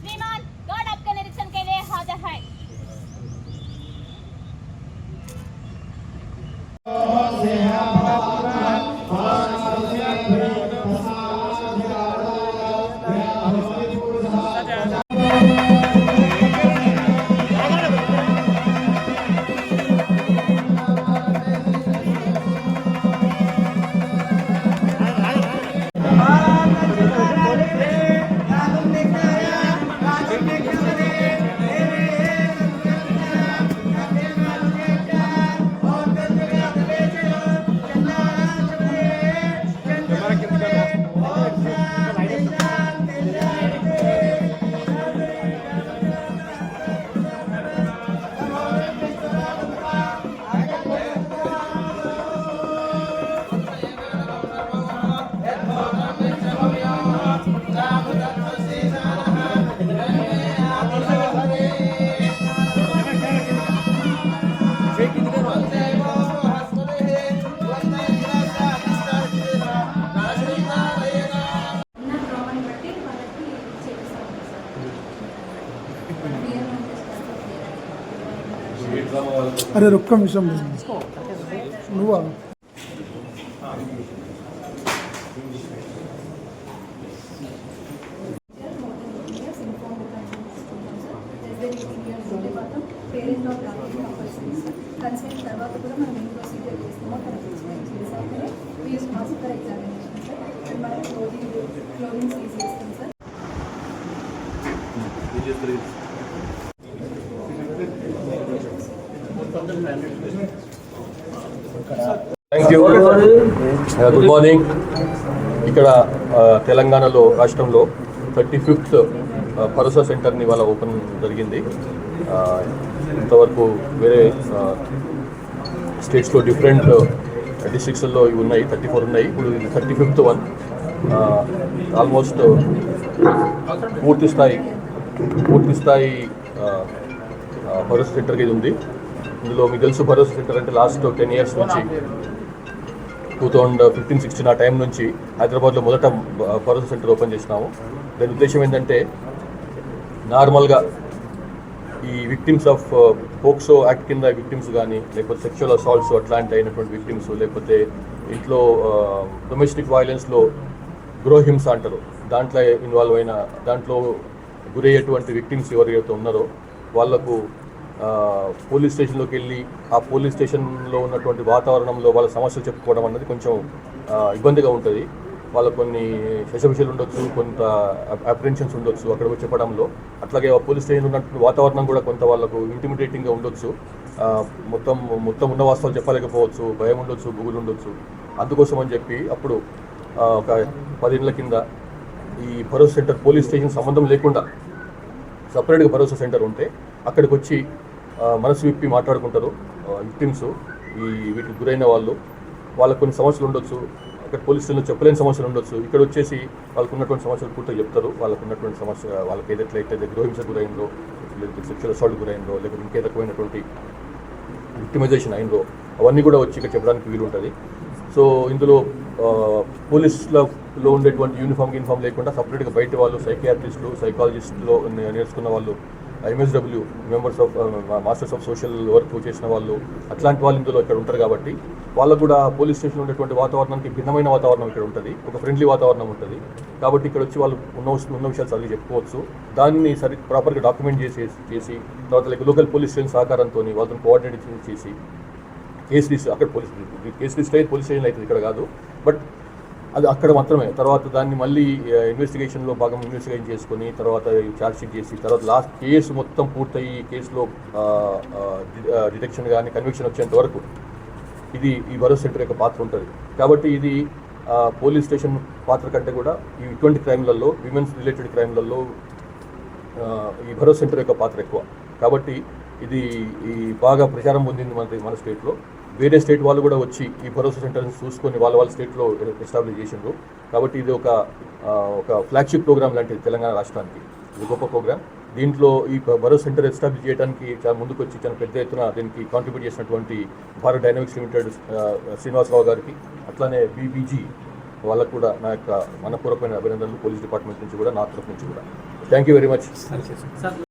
श्रीमान गार्ड आपके निरीक्षण के लिए हाजिर है। अरे रुक मिशन నువ్వా పేరెంట్ ఆఫ్ కన్సెంట్ తర్వాత కూడా మనం ఏం ప్రొసీజర్ చేస్తామో తనకు ఎక్స్ప్లెయిన్ చేశాకనే VS pass for examination sir మనం క్లోదింగ్ సీజ్ చేస్తాం sir. Thank you. Good morning. ఇక్కడ తెలంగాణలో రాష్ట్రంలో 35th భరోసా సెంటర్ని ఇవాళ ఓపెన్ జరిగింది. ఇంతవరకు వేరే స్టేట్స్లో డిఫరెంట్ డిస్ట్రిక్ట్స్లో ఇవి ఉన్నాయి, 34 ఉన్నాయి. ఇప్పుడు 35th వన్. ఆల్మోస్ట్ పూర్తి స్థాయి భరోసా సెంటర్కి ఇది ఉంది. ఇందులో మీకు తెలుసు భరోసా సెంటర్ అంటే లాస్ట్ 10 years నుంచి 2015-16 ఆ టైం నుంచి హైదరాబాద్లో మొదట భరోసా సెంటర్ ఓపెన్ చేసినాము. దాని ఉద్దేశం ఏంటంటే నార్మల్గా ఈ విక్టిమ్స్ ఆఫ్ పోక్సో యాక్ట్ కింద విక్టిమ్స్ కానీ, లేకపోతే సెక్షువల్ అసాల్ట్స్ అట్లాంటి అయినటువంటి విక్టిమ్స్, లేకపోతే ఇంట్లో డొమెస్టిక్ వైలెన్స్లో గృహహింస అంటారు, దాంట్లో ఇన్వాల్వ్ అయిన దాంట్లో గురయ్యేటువంటి విక్టిమ్స్ ఎవరైతే ఉన్నారో వాళ్లకు పోలీస్ స్టేషన్లోకి వెళ్ళి ఆ పోలీస్ స్టేషన్లో ఉన్నటువంటి వాతావరణంలో వాళ్ళ సమస్యలు చెప్పుకోవడం అన్నది కొంచెం ఇబ్బందిగా ఉంటుంది. వాళ్ళకు కొన్ని శశవిషయాలు ఉండొచ్చు, కొంత అప్రిహెన్షన్స్ ఉండొచ్చు అక్కడ చెప్పడంలో. అట్లాగే పోలీస్ స్టేషన్ ఉన్నటువంటి వాతావరణం కూడా కొంత వాళ్ళకు ఇంటిమిడేటింగ్గా ఉండొచ్చు. మొత్తం ఉన్న వాస్తవాలు చెప్పలేకపోవచ్చు, భయం ఉండొచ్చు, గుగులు ఉండొచ్చు. అందుకోసం అని చెప్పి అప్పుడు ఒక 10 ఏళ్ల కింద ఈ భరోసా సెంటర్ పోలీస్ స్టేషన్ సంబంధం లేకుండా సపరేట్గా భరోసా సెంటర్ ఉంటే అక్కడికి వచ్చి మనసు విప్పి మాట్లాడుకుంటారు విక్టిమ్స్. వీటికి గురైన వాళ్ళకు కొన్ని సమస్యలు ఉండొచ్చు, అక్కడ పోలీస్ స్టేషన్లో చెప్పలేని సమస్యలు ఉండొచ్చు. ఇక్కడ వచ్చేసి వాళ్ళకు ఉన్నటువంటి సమస్యలు పూర్తిగా చెప్తారు. వాళ్ళకు ఉన్నటువంటి సమస్య, వాళ్ళకి ఏదైతే గృహహింస గురైందో, లేకపోతే సెక్షువల్ అసాల్ట్ గురైందో, లేకపోతే ఇంకే రకమైనటువంటి విక్టిమైజేషన్ అయిందో అవన్నీ కూడా వచ్చి ఇక్కడ చెప్పడానికి వీలు ఉంటుంది. సో ఇందులో పోలీసులో ఉండేటువంటి యూనిఫామ్ లేకుండా సపరేట్గా బయట వాళ్ళు సైకియాట్రిస్టులు, సైకాలజిస్టులో నేర్చుకున్న వాళ్ళు, MSW members of masters of social work చేసిన వాళ్ళు, అట్లాంటి వాళ్ళు ఇందులో ఇక్కడ ఉంటారు. కాబట్టి వాళ్ళకు కూడా పోలీస్ స్టేషన్లో ఉండేటువంటి వాతావరణానికి భిన్నమైన వాతావరణం ఇక్కడ ఉంటుంది, ఒక ఫ్రెండ్లీ వాతావరణం ఉంటుంది. కాబట్టి ఇక్కడ వచ్చి వాళ్ళు ఉన్న విషయాలు సరిగ్గా చెప్పుకోవచ్చు. దాన్ని ప్రాపర్గా డాక్యుమెంట్ చేసి తర్వాత లోకల్ పోలీస్ స్టేషన్ సహకారంతో వాళ్ళతో కోఆర్డినేట్ చేసి కేసు రిజిస్టర్, అక్కడ కేసు రిజిస్టర్ అయితే పోలీస్ స్టేషన్ అవుతుంది, ఇక్కడ కాదు. బట్ అది అక్కడ మాత్రమే. తర్వాత దాన్ని మళ్ళీ ఇన్వెస్టిగేషన్లో భాగం ఇన్వెస్టిగేషన్ చేసుకొని తర్వాత ఛార్జ్షీట్ చేసి తర్వాత లాస్ట్ కేసు మొత్తం పూర్తయి కేసులో డిటెక్షన్ కానీ కన్విక్షన్ వచ్చేంత వరకు ఇది ఈ భరోసా సెంటర్ యొక్క పాత్ర ఉంటుంది. కాబట్టి ఇది పోలీస్ స్టేషన్ పాత్ర కంటే కూడా ఇటువంటి క్రైమ్లలో విమెన్స్ రిలేటెడ్ క్రైమ్లలో ఈ భరోసా సెంటర్ యొక్క పాత్ర ఎక్కువ. కాబట్టి ఇది బాగా ప్రచారం పొందింది మన స్టేట్లో. వేరే స్టేట్ వాళ్ళు కూడా వచ్చి ఈ భరోసా సెంటర్ని చూసుకొని వాళ్ళ స్టేట్లో ఎస్టాబ్లిష్ చేసిండ్రు. కాబట్టి ఇది ఒక ఫ్లాగ్షిప్ ప్రోగ్రామ్ లాంటిది తెలంగాణ రాష్ట్రానికి. ఇది గొప్ప ప్రోగ్రామ్. దీంట్లో ఈ భరోసా సెంటర్ ఎస్టాబ్లిష్ చేయడానికి చాలా ముందుకు వచ్చి చాలా పెద్ద ఎత్తున దీనికి కాంట్రిబ్యూట్ చేసినటువంటి భారత్ డైనమిక్స్ లిమిటెడ్ శ్రీనివాసరావు గారికి, అట్లానే బీబీజీ వాళ్ళకు కూడా నా యొక్క మనపూర్వకమైన అభినందనలు పోలీస్ డిపార్ట్మెంట్ నుంచి కూడా, నా తరఫు నుంచి కూడా. Thank you very much.